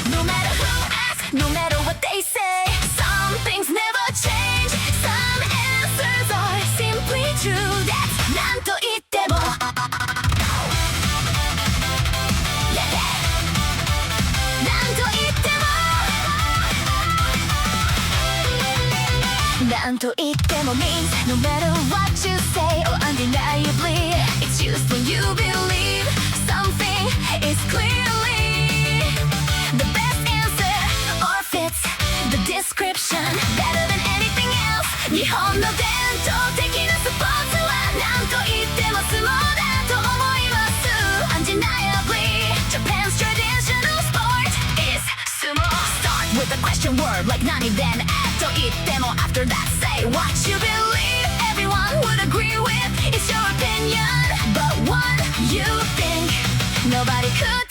No matter who asks, no matter what they say, some things never change. Some answers are simply true. That's なんと言っても。なんと言っても。なんと言っても means no matter what you say or undeniably. It's used when you believe something is clearly the best answer or fits the description better than anything else. 日本の伝統的なスポーツは何と言っても相撲だと思います。Undeniably, Japan's traditional sport is sumo. Start with a question word like 何 then add と言っても after that say what you believe. Everyone would agree with. It's your opinion, but what you think nobody could